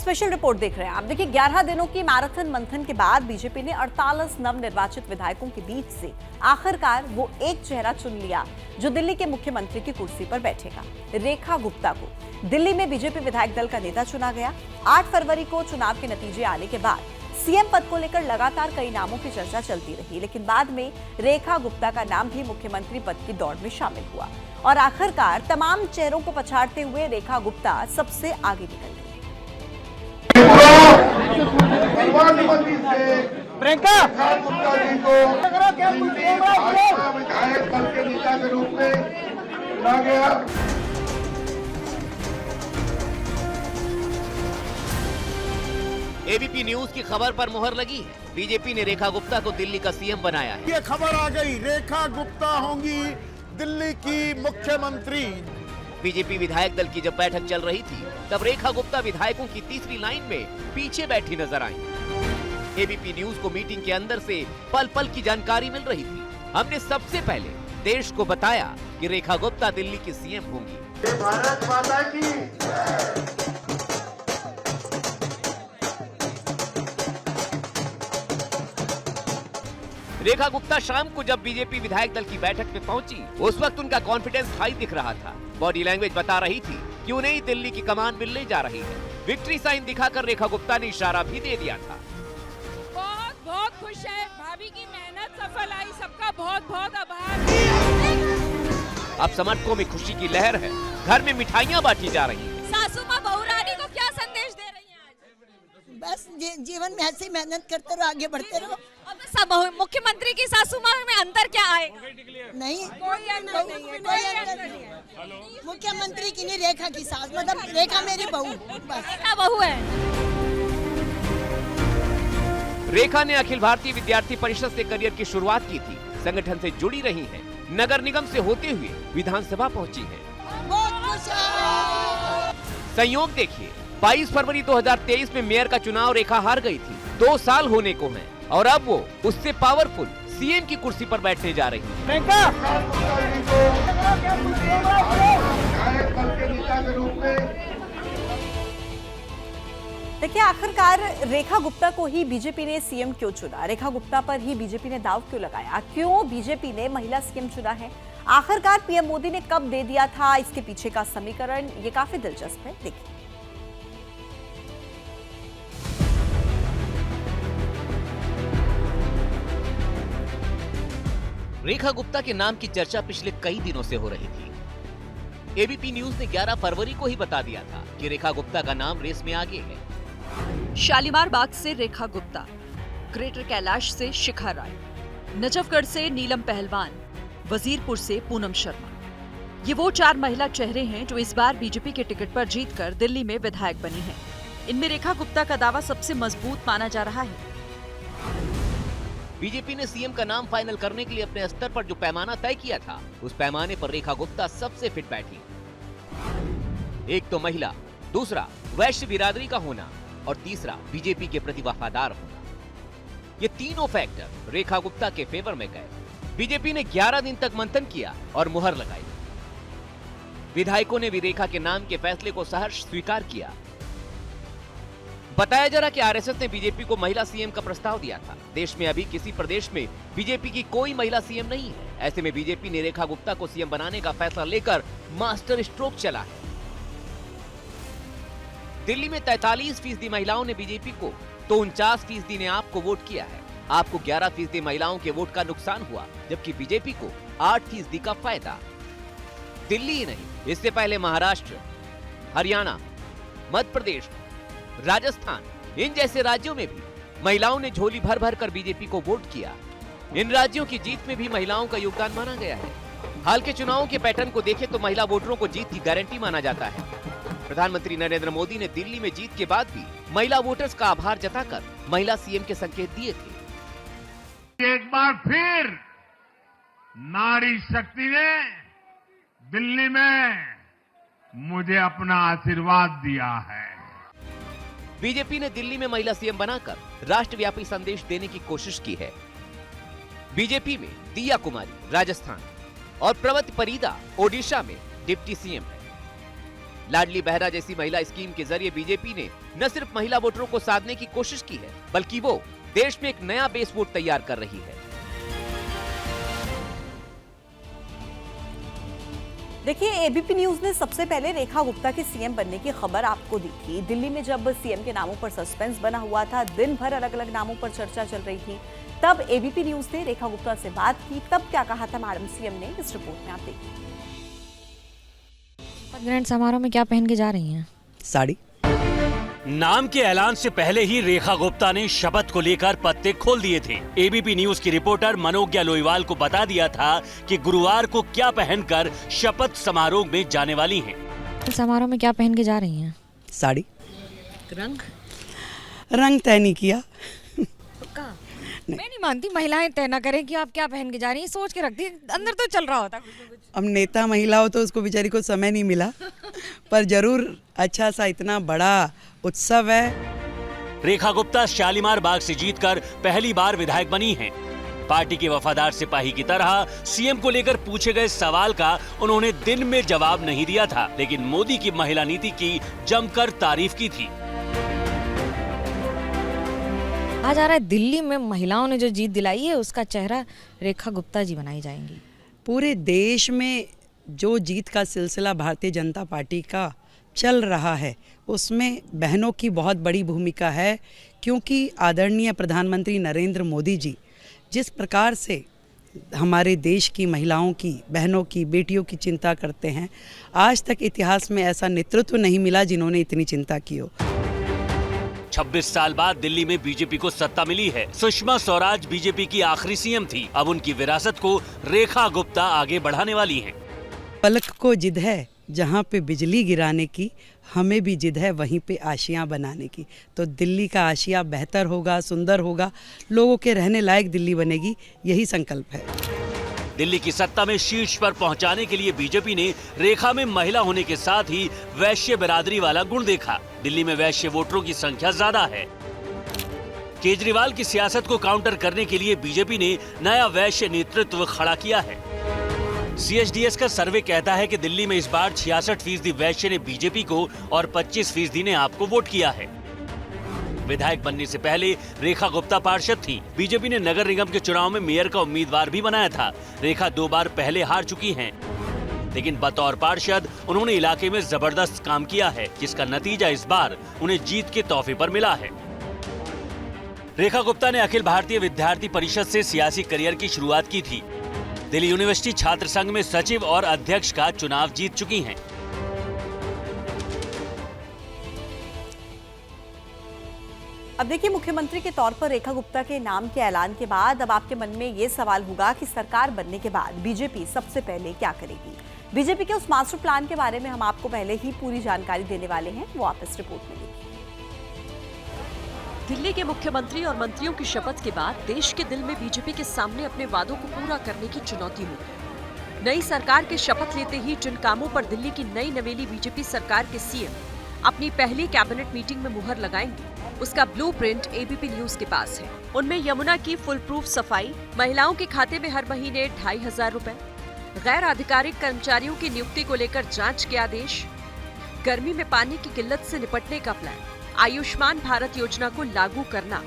Special report देख रहे हैं आप। देखिए 11 दिनों की मैराथन मंथन के बाद बीजेपी ने 48 नवनिर्वाचित विधायकों के बीच से आखिरकार वो एक चेहरा चुन लिया जो दिल्ली के मुख्यमंत्री की कुर्सी पर बैठेगा। रेखा गुप्ता को दिल्ली में बीजेपी विधायक दल का नेता चुना गया। 8 फरवरी को चुनाव के नतीजे आने के बाद सीएम पद को लेकर लगातार कई नामों की चर्चा चलती रही, लेकिन बाद में रेखा गुप्ता का नाम भी मुख्यमंत्री पद की दौड़ में शामिल हुआ और आखिरकार तमाम चेहरों को पछाड़ते हुए रेखा गुप्ता सबसे आगे निकल गई। प्रियंका गुप्ता जी को विधायक दल के नेता के रूप में चुना गया। एबीपी न्यूज की खबर पर मुहर लगी है। बीजेपी ने रेखा गुप्ता को दिल्ली का सीएम बनाया है। ये खबर आ गई, रेखा गुप्ता होंगी दिल्ली की मुख्यमंत्री। बीजेपी विधायक दल की जब बैठक चल रही थी तब रेखा गुप्ता विधायकों की तीसरी लाइन में पीछे बैठी नजर आई। एबीपी न्यूज को मीटिंग के अंदर से पल पल की जानकारी मिल रही थी। हमने सबसे पहले देश को बताया कि रेखा गुप्ता दिल्ली की सीएम होंगी। भारत माता की रेखा गुप्ता शाम को जब बीजेपी विधायक दल की बैठक में पहुंची, उस वक्त उनका कॉन्फिडेंस हाई दिख रहा था। बॉडी लैंग्वेज बता रही थी कि उन्हें ही दिल्ली की कमान मिलने जा रही है। विक्ट्री साइन दिखाकर रेखा गुप्ता ने इशारा भी दे दिया था। बहुत बहुत खुश है, भाभी की मेहनत सफल आई, सबका बहुत बहुत आभार। अब समर्थकों में खुशी की लहर है, घर में मिठाइयाँ बांटी जा रही है। सासू माँ बहू रानी को क्या संदेश दे रही हैं आज? बस जीवन में ऐसे ही मेहनत करते रहो, आगे बढ़ते रहो। अब सब मुख्यमंत्री की सासू माँ में अंतर क्या आए? नहीं, कोई अंतर नहीं है, कोई अंतर नहीं है। मुख्यमंत्री की नहीं, रेखा की सास, मतलब रेखा मेरी बहू, बस। रेखा बहू है। रेखा ने अखिल भारतीय विद्यार्थी परिषद से करियर की शुरुआत की थी। संगठन से जुड़ी रही हैं, नगर निगम से होते हुए विधानसभा पहुंची हैं। बहुत खुश है। संयोग देखिए, 22 फरवरी 2023 में मेयर का चुनाव रेखा हार गई थी। 2 साल होने को हैं और अब वो उससे पावरफुल सीएम की कुर्सी पर बैठने जा रही है। प्रियंका गुप्ता जी को विधायक दल के नेता के रूप में देखिए आखिरकार रेखा गुप्ता को ही बीजेपी ने सीएम क्यों चुना? रेखा गुप्ता पर ही बीजेपी ने दाव क्यों लगाया? क्यों बीजेपी ने महिला सीएम चुना है? आखिरकार पीएम मोदी ने कब दे दिया था? इसके पीछे का समीकरण ये काफी दिलचस्प है, देखिए। रेखा गुप्ता के नाम की चर्चा पिछले कई दिनों से हो रही थी। एबीपी न्यूज ने 11 फरवरी को ही बता दिया था कि रेखा गुप्ता का नाम रेस में आगे है। शालीमार बाग से रेखा गुप्ता, ग्रेटर कैलाश से शिखा राय, नजफगढ़ से नीलम पहलवान, वजीरपुर से पूनम शर्मा। ये वो 4 महिला चेहरे हैं जो इस बार बीजेपी के टिकट पर जीतकर दिल्ली में विधायक बनी हैं। इनमें रेखा गुप्ता का दावा सबसे मजबूत माना जा रहा है। बीजेपी ने सीएम का नाम फाइनल करने के लिए अपने स्तर पर जो पैमाना तय किया था, उस पैमाने पर रेखा गुप्ता सबसे फिट बैठी। एक तो महिला, दूसरा वैश्य बिरादरी का होना और तीसरा बीजेपी के प्रति वफादार होना। ये तीनों फैक्टर रेखा गुप्ता के फेवर में गए। बीजेपी ने 11 दिन तक मंथन किया और मुहर लगाई। विधायकों ने भी रेखा के नाम के फैसले को सहर्ष स्वीकार किया। बताया जा रहा कि आरएसएस ने बीजेपी को महिला सीएम का प्रस्ताव दिया था। देश में अभी किसी प्रदेश में बीजेपी की कोई महिला सीएम नहीं है। ऐसे में बीजेपी ने रेखा गुप्ता को सीएम बनाने का फैसला लेकर मास्टर स्ट्रोक चला है। दिल्ली में 43% महिलाओं ने बीजेपी को तो 49% ने आपको वोट किया है। आपको 11% महिलाओं के वोट का नुकसान हुआ, जबकि बीजेपी को 8% का फायदा। दिल्ली ही नहीं, इससे पहले महाराष्ट्र, हरियाणा, मध्य प्रदेश, राजस्थान, इन जैसे राज्यों में भी महिलाओं ने झोली भर भर कर बीजेपी को वोट किया। इन राज्यों की जीत में भी महिलाओं का योगदान माना गया है। हाल के चुनावों के पैटर्न को देखें तो महिला वोटरों को जीत की गारंटी माना जाता है। प्रधानमंत्री नरेंद्र मोदी ने दिल्ली में जीत के बाद भी महिला वोटर्स का आभार जताकर महिला सीएम के संकेत दिए थे। एक बार फिर नारी शक्ति ने दिल्ली में मुझे अपना आशीर्वाद दिया है। बीजेपी ने दिल्ली में महिला सीएम बनाकर राष्ट्रव्यापी संदेश देने की कोशिश की है। बीजेपी में दिया कुमारी राजस्थान और प्रवति परीदा ओडिशा में डिप्टी सीएम है। लाडली बहरा जैसी महिला स्कीम के जरिए बीजेपी ने न सिर्फ महिला वोटरों को साधने की कोशिश की है, बल्कि वो देश में एक नया बेस वोट तैयार कर रही है। देखिए, एबीपी न्यूज ने सबसे पहले रेखा गुप्ता के सीएम बनने की खबर आपको दी थी। दिल्ली में जब सीएम के नामों पर सस्पेंस बना हुआ था, दिन भर अलग अलग नामों पर चर्चा चल रही थी, तब एबीपी न्यूज ने रेखा गुप्ता से बात की। तब क्या कहा था मैडम सीएम ने, इस रिपोर्ट में आप देखिए। ग्रैंड समारोह में क्या पहन के जा रही हैं? साड़ी। नाम के ऐलान से पहले ही रेखा गुप्ता ने शपथ को लेकर पत्ते खोल दिए थे। एबीपी न्यूज की रिपोर्टर मनोज्ञा लोईवाल को बता दिया था कि गुरुवार को क्या पहनकर शपथ समारोह में जाने वाली हैं। समारोह में क्या पहन के जा रही हैं? साड़ी। रंग तय नहीं किया। मैं नहीं मानती महिलाएं तय ना करें कि आप क्या पहन के जा रही हैं, सोच के रख दी, अंदर तो चल रहा होता कुछ। अब नेता महिला हो तो उसको बेचारी को समय नहीं मिला, पर जरूर अच्छा सा इतना बड़ा उत्सव है। रेखा गुप्ता शालीमार बाग से जीतकर पहली बार विधायक बनी हैं। पार्टी के वफादार सिपाही की तरह सीएम को लेकर पूछे गए सवाल का उन्होंने दिन में जवाब नहीं दिया था, लेकिन मोदी की महिला नीति की जमकर तारीफ की थी। आज आ रहा है दिल्ली में महिलाओं ने जो जीत दिलाई है, उसका चेहरा रेखा गुप्ता जी बनाई जाएंगी। पूरे देश में जो जीत का सिलसिला भारतीय जनता पार्टी का चल रहा है, उसमें बहनों की बहुत बड़ी भूमिका है, क्योंकि आदरणीय प्रधानमंत्री नरेंद्र मोदी जी जिस प्रकार से हमारे देश की महिलाओं की, बहनों की, बेटियों की चिंता करते हैं, आज तक इतिहास में ऐसा नेतृत्व नहीं मिला जिन्होंने इतनी चिंता की हो। 26 साल बाद दिल्ली में बीजेपी को सत्ता मिली है। सुषमा स्वराज बीजेपी की आखिरी सीएम थी। अब उनकी विरासत को रेखा गुप्ता आगे बढ़ाने वाली हैं। पलक को जिद है जहाँ पे बिजली गिराने की, हमें भी जिद है वहीं पे आशियाँ बनाने की। तो दिल्ली का आशिया बेहतर होगा, सुंदर होगा, लोगों के रहने लायक दिल्ली बनेगी, यही संकल्प है। दिल्ली की सत्ता में शीर्ष पर पहुंचाने के लिए बीजेपी ने रेखा में महिला होने के साथ ही वैश्य बिरादरी वाला गुण देखा। दिल्ली में वैश्य वोटरों की संख्या ज्यादा है। केजरीवाल की सियासत को काउंटर करने के लिए बीजेपी ने नया वैश्य नेतृत्व खड़ा किया है। CSDS का सर्वे कहता है कि दिल्ली में इस बार 66% वैश्य ने बीजेपी को और 25% ने आपको वोट किया है। विधायक बनने से पहले रेखा गुप्ता पार्षद थी। बीजेपी ने नगर निगम के चुनाव में मेयर का उम्मीदवार भी बनाया था। रेखा 2 बार पहले हार चुकी हैं, लेकिन बतौर पार्षद उन्होंने इलाके में जबरदस्त काम किया है, जिसका नतीजा इस बार उन्हें जीत के तोहफे पर मिला है। रेखा गुप्ता ने अखिल भारतीय विद्यार्थी परिषद से सियासी करियर की शुरुआत की थी। दिल्ली यूनिवर्सिटी छात्र संघ में सचिव और अध्यक्ष का चुनाव जीत चुकी हैं। अब देखिए, मुख्यमंत्री के तौर पर रेखा गुप्ता के नाम के ऐलान के बाद अब आपके मन में ये सवाल होगा कि सरकार बनने के बाद बीजेपी सबसे पहले क्या करेगी। बीजेपी के उस मास्टर प्लान के बारे में हम आपको पहले ही पूरी जानकारी देने वाले हैं, वो आप इस रिपोर्ट में देखिए। दिल्ली के मुख्यमंत्री और मंत्रियों की शपथ के बाद देश के दिल में बीजेपी के सामने अपने वादों को पूरा करने की चुनौती होगी। नई सरकार के शपथ लेते ही जिन कामों पर दिल्ली की नई नवेली बीजेपी सरकार के सीएम अपनी पहली कैबिनेट मीटिंग में मुहर लगाएंगे, उसका ब्लूप्रिंट एबीपी न्यूज के पास है। उनमें यमुना की फुल प्रूफ सफाई, महिलाओं के खाते में हर महीने 2500 रुपए, गैर आधिकारिक कर्मचारियों की नियुक्ति को लेकर जांच के आदेश, गर्मी में पानी की किल्लत से निपटने का प्लान, आयुष्मान भारत योजना को लागू करना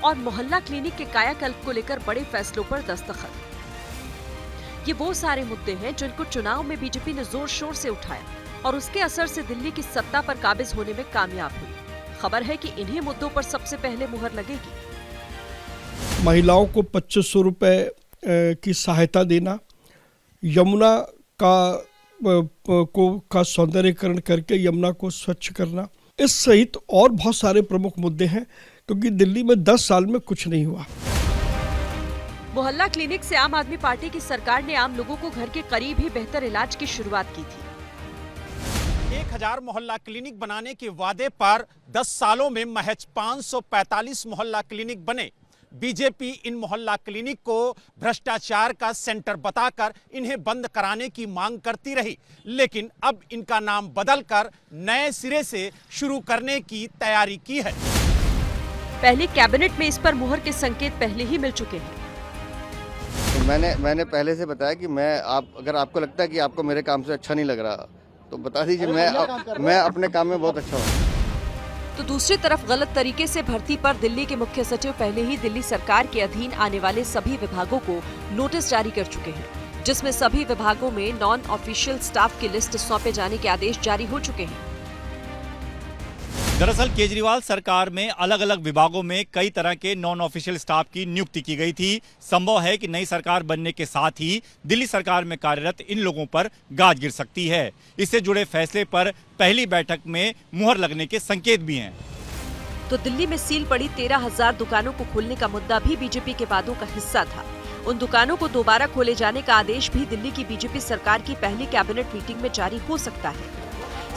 और मोहल्ला क्लिनिक के कायाकल्प को लेकर बड़े फैसलों पर दस्तखत। ये वो सारे मुद्दे हैं जिनको चुनाव में बीजेपी ने जोर शोर से उठाया और उसके असर से दिल्ली की सत्ता पर काबिज होने में कामयाब हुई। खबर है कि इन्हीं मुद्दों पर सबसे पहले मुहर लगेगी। महिलाओं को 2500 रुपए की सहायता देना, यमुना का सौंदर्यीकरण करके यमुना को स्वच्छ करना, इस सहित और बहुत सारे प्रमुख मुद्दे हैं, क्योंकि दिल्ली में 10 साल में कुछ नहीं हुआ। मोहल्ला क्लिनिक से आम आदमी पार्टी की सरकार ने आम लोगों को घर के करीब ही बेहतर इलाज की शुरुआत की थी। 1000 मोहल्ला क्लिनिक बनाने के वादे पर 10 सालों में महज 545 मोहल्ला क्लिनिक बने। बीजेपी इन मोहल्ला क्लिनिक को भ्रष्टाचार का सेंटर बताकर इन्हें बंद कराने की मांग करती रही, लेकिन अब इनका नाम बदलकर नए सिरे से शुरू करने की तैयारी की है। पहली कैबिनेट में इस पर मुहर के संकेत पहले ही मिल चुके हैं। मैंने पहले से बताया कि अगर आपको लगता है कि आपको मेरे काम से अच्छा नहीं लग रहा, तो बता दीजिए, मैं अपने काम में बहुत अच्छा हूँ। तो दूसरी तरफ गलत तरीके से भर्ती पर दिल्ली के मुख्य सचिव पहले ही दिल्ली सरकार के अधीन आने वाले सभी विभागों को नोटिस जारी कर चुके हैं, जिसमें सभी विभागों में नॉन ऑफिशियल स्टाफ की लिस्ट सौंपे जाने के आदेश जारी हो चुके हैं। दरअसल केजरीवाल सरकार में अलग अलग विभागों में कई तरह के नॉन ऑफिशियल स्टाफ की नियुक्ति की गई थी। संभव है कि नई सरकार बनने के साथ ही दिल्ली सरकार में कार्यरत इन लोगों पर गाज गिर सकती है। इससे जुड़े फैसले पर पहली बैठक में मुहर लगने के संकेत भी हैं। तो दिल्ली में सील पड़ी 13,000 दुकानों को खोलने का मुद्दा भी बीजेपी के वादों का हिस्सा था। उन दुकानों को दोबारा खोले जाने का आदेश भी दिल्ली की बीजेपी सरकार की पहली कैबिनेट मीटिंग में जारी हो सकता है।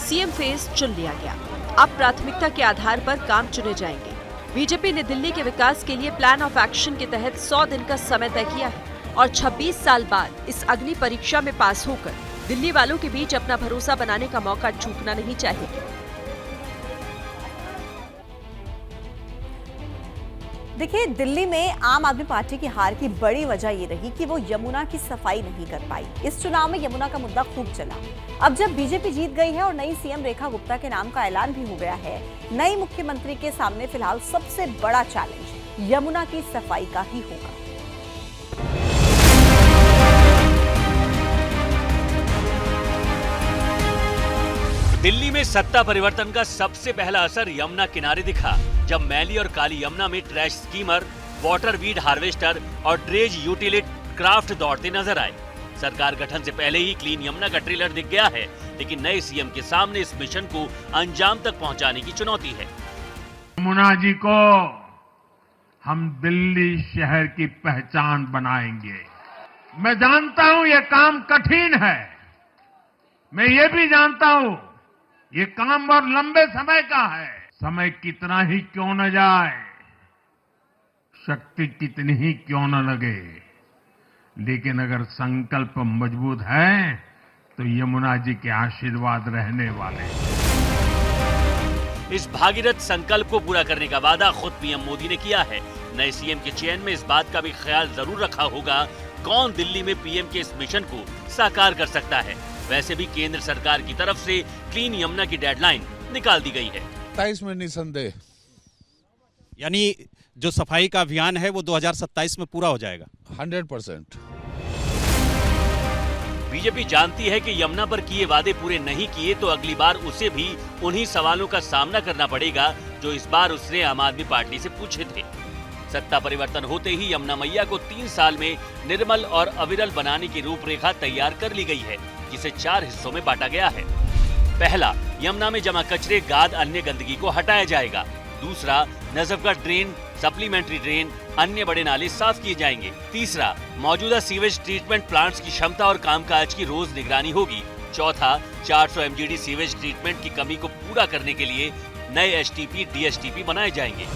सीएम फेज चुन लिया गया, अब प्राथमिकता के आधार पर काम चुने जाएंगे। बीजेपी ने दिल्ली के विकास के लिए प्लान ऑफ एक्शन के तहत 100 दिन का समय तय किया है और 26 साल बाद इस अग्नि परीक्षा में पास होकर दिल्ली वालों के बीच अपना भरोसा बनाने का मौका चूकना नहीं चाहिए। देखिए, दिल्ली में आम आदमी पार्टी की हार की बड़ी वजह ये रही कि वो यमुना की सफाई नहीं कर पाई। इस चुनाव में यमुना का मुद्दा खूब चला। अब जब बीजेपी जीत गई है और नई सीएम रेखा गुप्ता के नाम का ऐलान भी हो गया है, नई मुख्यमंत्री के सामने फिलहाल सबसे बड़ा चैलेंज यमुना की सफाई का ही होगा। दिल्ली में सत्ता परिवर्तन का सबसे पहला असर यमुना किनारे दिखा, जब मैली और काली यमुना में trash schemer, water weed harvester और ड्रेज यूटिलिट क्राफ्ट दौड़ते नजर आए। सरकार गठन से पहले ही क्लीन यमुना का ट्रेलर दिख गया है, लेकिन नए सीएम के सामने इस मिशन को अंजाम तक पहुंचाने की चुनौती है। यमुना जी को हम दिल्ली शहर की पहचान बनाएंगे। मैं जानता हूं ये काम कठिन है, मैं ये भी जानता हूं ये काम बहुत लंबे समय का है। समय कितना ही क्यों न जाए, शक्ति कितनी ही क्यों न लगे, लेकिन अगर संकल्प मजबूत है तो यमुना जी के आशीर्वाद रहने वाले। इस भागीरथ संकल्प को पूरा करने का वादा खुद पीएम मोदी ने किया है। नए सीएम के चयन में इस बात का भी ख्याल जरूर रखा होगा कौन दिल्ली में पीएम के इस मिशन को साकार कर सकता है। वैसे भी केंद्र सरकार की तरफ से क्लीन यमुना की डेडलाइन निकाल दी गई है 27 में निसंदेह, यानी जो सफाई का अभियान है वो 2027 में पूरा हो जाएगा 100%। बीजेपी जानती है कि यमुना पर किए वादे पूरे नहीं किए तो अगली बार उसे भी उन्हीं सवालों का सामना करना पड़ेगा जो इस बार उसने आम आदमी पार्टी से पूछे थे। सत्ता परिवर्तन होते ही यमुना मैया को 3 साल में निर्मल और अविरल बनाने की रूपरेखा तैयार कर ली गई है, जिसे 4 हिस्सों में बांटा गया है। पहला, यमुना में जमा कचरे, गाद, अन्य गंदगी को हटाया जाएगा। दूसरा, नजफगढ़ ड्रेन, सप्लीमेंट्री ड्रेन, अन्य बड़े नाले साफ किए जाएंगे। तीसरा, मौजूदा सीवेज ट्रीटमेंट प्लांट्स की क्षमता और कामकाज की रोज निगरानी होगी। चौथा, 400 एमजीडी सीवेज ट्रीटमेंट की कमी को पूरा करने के लिए नए एसटीपी, डीएसटीपी बनाए जाएंगे।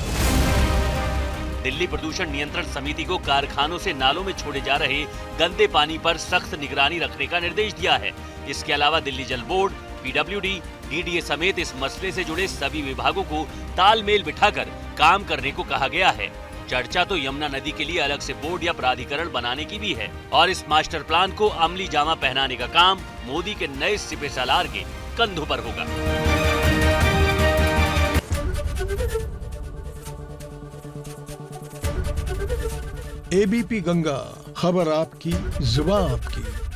दिल्ली प्रदूषण नियंत्रण समिति को कारखानों से नालों में छोड़े जा रहे गंदे पानी पर सख्त निगरानी रखने का निर्देश दिया है। इसके अलावा दिल्ली जल बोर्ड, पीडब्ल्यूडी, डीडीए समेत इस मसले से जुड़े सभी विभागों को तालमेल बिठाकर काम करने को कहा गया है। चर्चा तो यमुना नदी के लिए अलग से बोर्ड या प्राधिकरण बनाने की भी है और इस मास्टर प्लान को अमली जामा पहनाने का काम मोदी के नए सिपह सालार के कंधों पर होगा। एबीपी गंगा, खबर आपकी, जुबान आपकी।